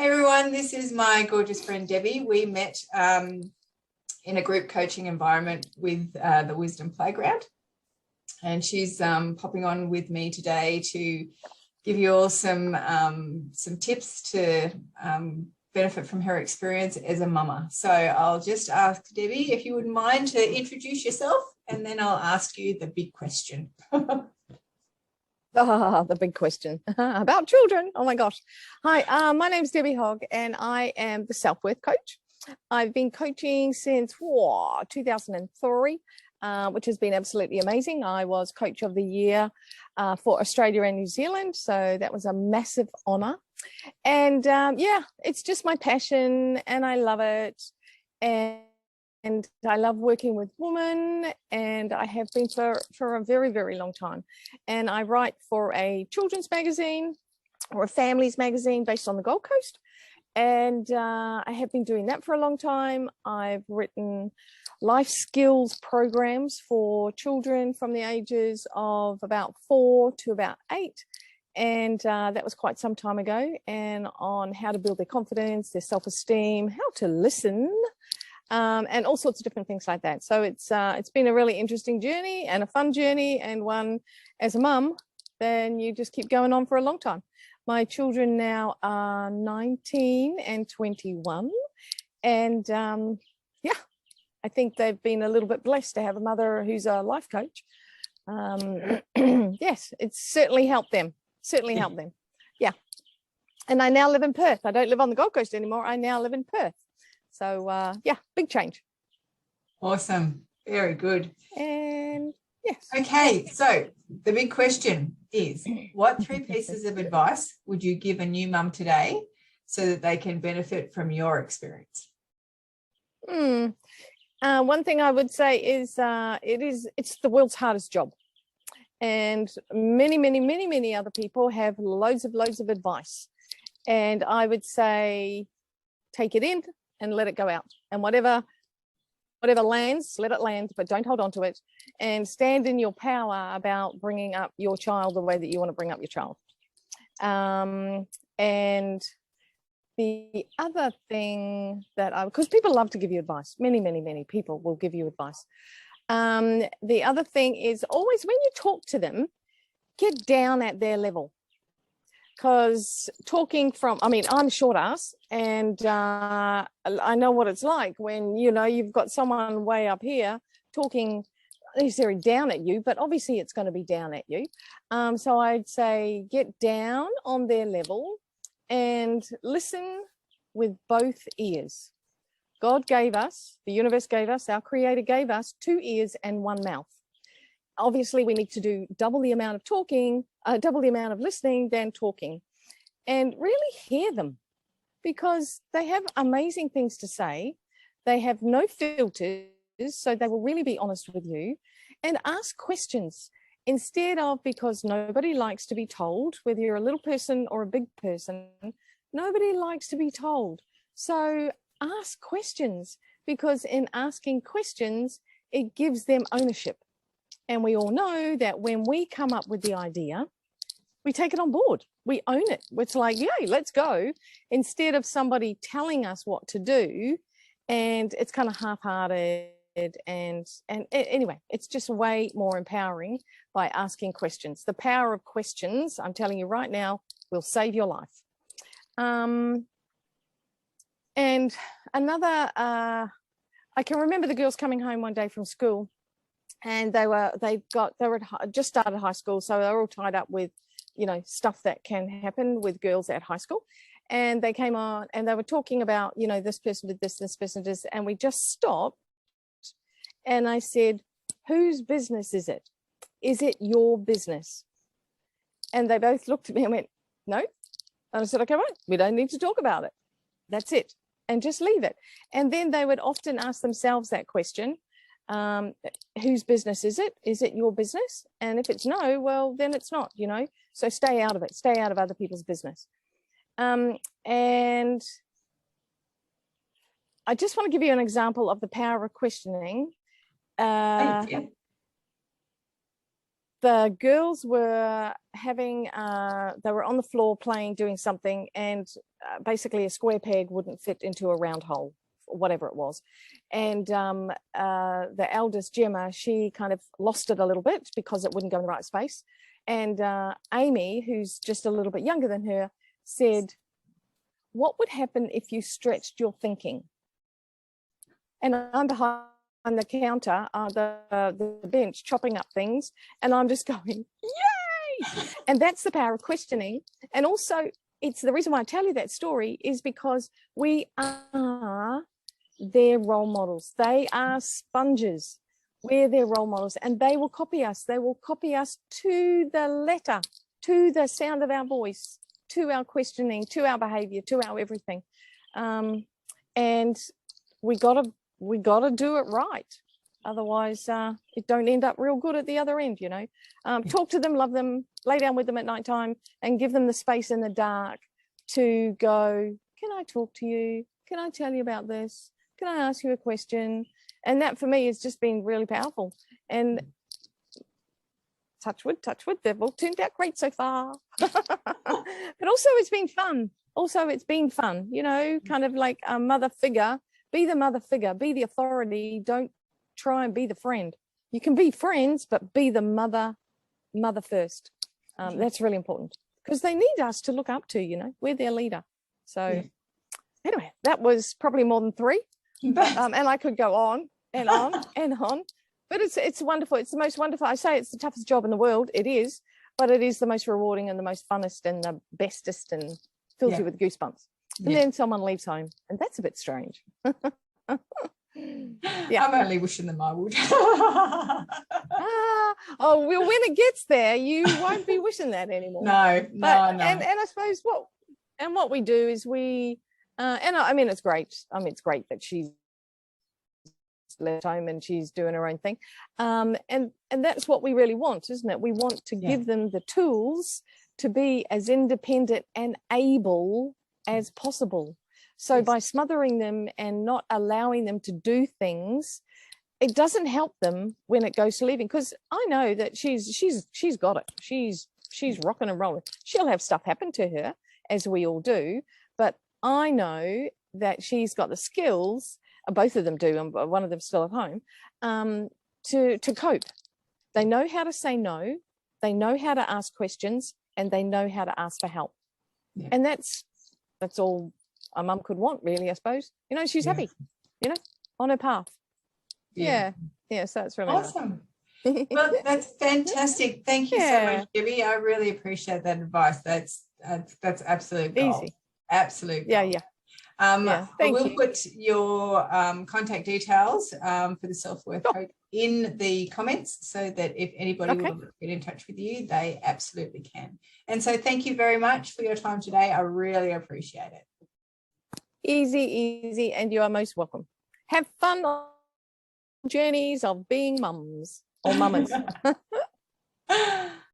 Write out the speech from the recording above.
Hey everyone, this is my gorgeous friend Debbie. We met in a group coaching environment with the Wisdom Playground, and she's popping on with me today to give you all some tips to benefit from her experience as a mama. So I'll just ask Debbie if you wouldn't mind to introduce yourself, and then I'll ask you the big question. The big question about children. Oh my gosh. Hi, my name's Debbie Hogg, and I am the self-worth coach. I've been coaching since 2003, which has been absolutely amazing. I was Coach of the Year for Australia and New Zealand, so that was a massive honor. And yeah, it's just my passion, and I love it. And I love working with women, and I have been for a very, very long time. And I write for a children's magazine or a families magazine based on the Gold Coast. And I have been doing that for a long time. I've written life skills programs for children from the ages of about 4 to about 8. And that was quite some time ago, and on how to build their confidence, their self-esteem, how to listen, and all sorts of different things like that. So it's been a really interesting journey and a fun journey, and one as a mum, then you just keep going on for a long time. My children now are 19 and 21, and yeah, I think they've been a little bit blessed to have a mother who's a life coach. Yes, it's certainly helped them. Certainly helped them. Yeah. And I now live in Perth. I don't live on the Gold Coast anymore. I now live in Perth. So yeah, big change. Awesome. Very good. And yes. Okay, so the big question is, what 3 pieces of advice would you give a new mum today so that they can benefit from your experience? One thing I would say is it's the world's hardest job. And many other people have loads of advice. And I would say, take it in and let it go out. And whatever lands, let it land, but don't hold on to it. And stand in your power about bringing up your child the way that you want to bring up your child. And the other thing that because people love to give you advice. Many people will give you advice. The other thing is always when you talk to them, get down at their level. Because talking from, I mean, I'm short ass, and I know what it's like when, you know, you've got someone way up here talking necessarily down at you, but obviously it's going to be down at you. So I'd say get down on their level and listen with both ears. God gave us, the universe gave us, our creator gave us 2 ears and 1 mouth. Obviously, we need to do double the amount of talking, double the amount of listening than talking, and really hear them, because they have amazing things to say. They have no filters, so they will really be honest with you, and ask questions instead of, because nobody likes to be told, whether you're a little person or a big person, nobody likes to be told. So ask questions, because in asking questions, it gives them ownership. And we all know that when we come up with the idea, we take it on board. We own it. It's like, yay, let's go. Instead of somebody telling us what to do, and it's kind of half-hearted. And anyway, it's just way more empowering by asking questions. The power of questions, I'm telling you right now, will save your life. And another, I can remember the girls coming home one day from school, and they had just started high school, so they were all tied up with, you know, stuff that can happen with girls at high school. And they came on and they were talking about, you know, this person did this person did this, and we just stopped. And I said, whose business is it? Is it your business? And they both looked at me and went, no. And I said, okay, right, we don't need to talk about it. That's it. And just leave it. And then they would often ask themselves that question. Whose business is it? Is it your business? And if it's no, well, then it's not, you know, so stay out of it. Stay out of other people's business. And I just want to give you an example of the power of questioning. the girls were having, they were on the floor playing, doing something, and basically a square peg wouldn't fit into a round hole, whatever it was. And the eldest, Gemma, she kind of lost it a little bit because it wouldn't go in the right space. And Amy, who's just a little bit younger than her, said, what would happen if you stretched your thinking? And I'm behind the counter, the bench, chopping up things, and I'm just going, yay! And that's the power of questioning. And also, it's the reason why I tell you that story is because we are their role models. They are sponges. We're their role models, and they will copy us. They will copy us to the letter, to the sound of our voice, to our questioning, to our behavior, to our everything. And we gotta do it right. Otherwise, it don't end up real good at the other end, you know. Talk to them, love them, lay down with them at night time, and give them the space in the dark to go, can I talk to you? Can I tell you about this? Can I ask you a question? And that for me has just been really powerful. And touch wood, they've all turned out great so far. But also it's been fun. You know, kind of like a mother figure. Be the mother figure, be the authority. Don't try and be the friend. You can be friends, but be the mother first. That's really important because they need us to look up to, you know, we're their leader. So anyway, that was probably more than 3. And I could go on and on and on. But it's wonderful. It's the most wonderful. I say it's the toughest job in the world. It is, but it is the most rewarding and the most funnest and the bestest and fills you with goosebumps. And then someone leaves home, and that's a bit strange. I'm only wishing them I would. Oh, well, when it gets there, you won't be wishing that anymore. No. And I suppose what we do is we, and I mean, it's great. I mean, it's great that she's left home and she's doing her own thing. And that's what we really want, isn't it? We want to give them the tools to be as independent and able as possible. So by smothering them and not allowing them to do things, it doesn't help them when it goes to leaving. Because I know that she's got it. She's rocking and rolling. She'll have stuff happen to her, as we all do. But I know that she's got the skills. Both of them do, and one of them's still at home. To cope. They know how to say no. They know how to ask questions, and they know how to ask for help. And that's all a mum could want, really, I suppose. You know, she's happy, you know, on her path. So that's really awesome. Well, that's fantastic. Thank you so much, Debbie. I really appreciate that advice. That's absolute gold. Easy. Absolute gold. We'll put your contact details for the self-worth coach in the comments so that if anybody will get in touch with you, they absolutely can. And so thank you very much for your time today. I really appreciate it. Easy, and you are most welcome. Have fun on journeys of being mums or mamas.